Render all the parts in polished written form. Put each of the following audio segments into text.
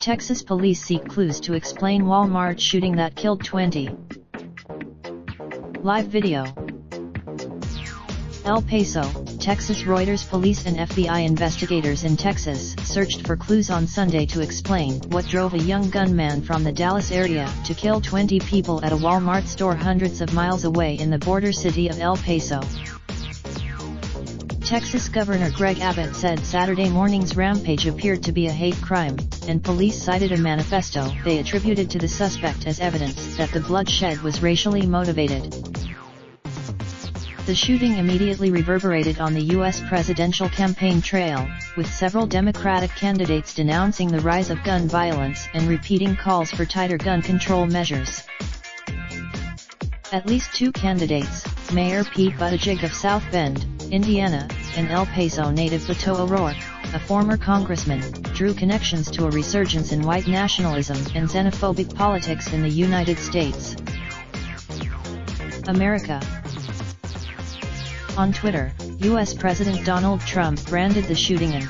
Texas police seek clues to explain Walmart shooting that killed 20. Live video. El Paso, Texas. Reuters. Police and FBI investigators in Texas searched for clues on Sunday to explain what drove a young gunman from the Dallas area to kill 20 people at a Walmart store hundreds of miles away in the border city of El Paso. Texas Governor Greg Abbott said Saturday morning's rampage appeared to be a hate crime, and police cited a manifesto they attributed to the suspect as evidence that the bloodshed was racially motivated. The shooting immediately reverberated on the U.S. presidential campaign trail, with several Democratic candidates denouncing the rise of gun violence and repeating calls for tighter gun control measures. At least two candidates, Mayor Pete Buttigieg of South Bend, Indiana, and El Paso native Beto O'Rourke, a former congressman, drew connections to a resurgence in white nationalism and xenophobic politics in the United States. America. On Twitter, U.S. President Donald Trump branded the shooting an.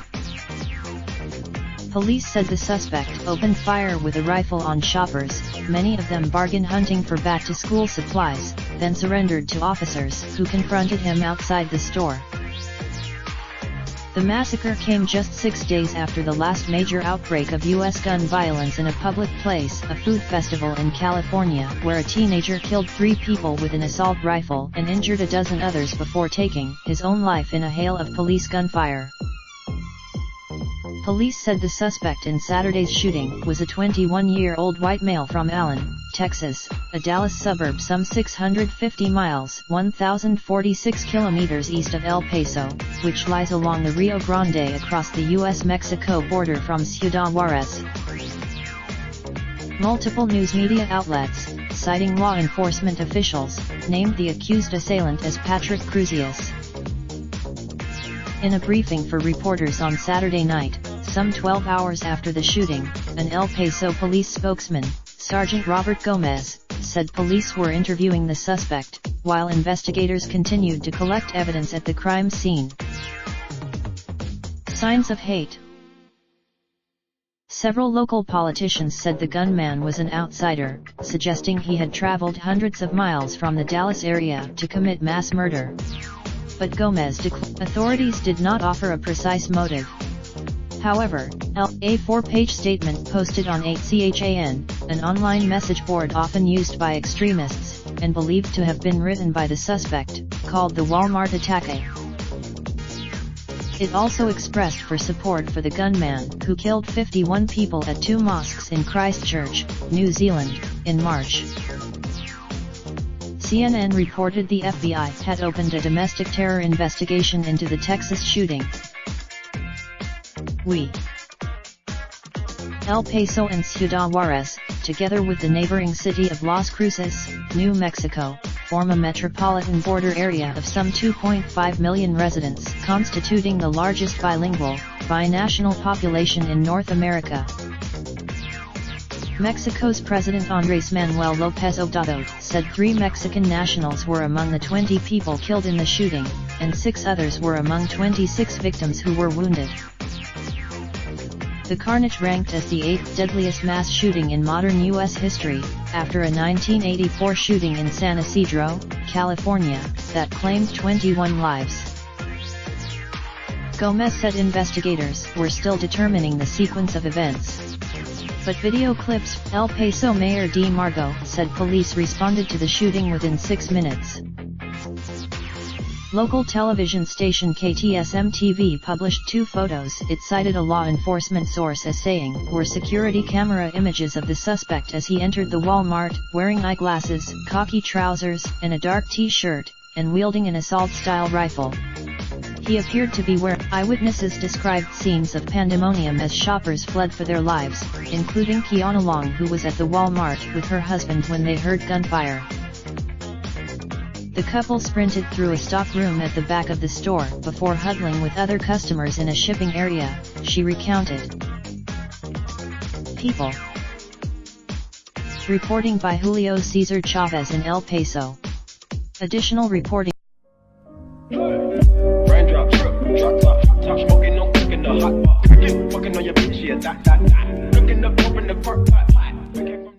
Police said the suspect opened fire with a rifle on shoppers, many of them bargain hunting for back-to-school supplies, then surrendered to officers who confronted him outside the store. The massacre came just 6 days after the last major outbreak of U.S. gun violence in a public place, a food festival in California, where a teenager killed 3 people with an assault rifle and injured a dozen others before taking his own life in a hail of police gunfire. Police said the suspect in Saturday's shooting was a 21-year-old white male from Allen, Texas, a Dallas suburb some 650 miles (1,046 kilometers) east of El Paso, which lies along the Rio Grande across the U.S.-Mexico border from Ciudad Juarez. Multiple news media outlets, citing law enforcement officials, named the accused assailant as Patrick Crusius. In a briefing for reporters on Saturday night, some 12 hours after the shooting, an El Paso police spokesman, Sergeant Robert Gomez, said police were interviewing the suspect, while investigators continued to collect evidence at the crime scene. Signs of hate. Several local politicians said the gunman was an outsider, suggesting he had traveled hundreds of miles from the Dallas area to commit mass murder. But Gomez declared authorities did not offer a precise motive. However, a 4-page statement posted on 8chan, an online message board often used by extremists, and believed to have been written by the suspect, called the Walmart attaque. It also expressed support for the gunman who killed 51 people at 2 mosques in Christchurch, New Zealand, in March. CNN reported the FBI had opened a domestic terror investigation into the Texas shooting. El Paso and Ciudad Juarez, together with the neighboring city of Las Cruces, New Mexico, form a metropolitan border area of some 2.5 million residents, constituting the largest bilingual, binational population in North America. Mexico's President Andrés Manuel López Obrador said 3 Mexican nationals were among the 20 people killed in the shooting, and 6 others were among 26 victims who were wounded. The carnage ranked as the 8th deadliest mass shooting in modern U.S. history, after a 1984 shooting in San Isidro, California, that claimed 21 lives. Gomez said investigators were still determining the sequence of events. But video clips, El Paso Mayor D. Margo said police responded to the shooting within 6 minutes. Local television station KTSM-TV published 2 photos it cited a law enforcement source as saying were security camera images of the suspect as he entered the Walmart, wearing eyeglasses, khaki trousers, and a dark t-shirt, and wielding an assault-style rifle. He appeared to be wearing. Eyewitnesses described scenes of pandemonium as shoppers fled for their lives, including Kiana Long, who was at the Walmart with her husband when they heard gunfire. The couple sprinted through a stock room at the back of the store before huddling with other customers in a shipping area, she recounted. People. with reporting by Julio Cesar Chavez in El Paso. Additional reporting. Raindrop, drop top, smoking, no cooking the hot pot. Fucking on your bitch, yeah, that. Looking up, open the park, pot.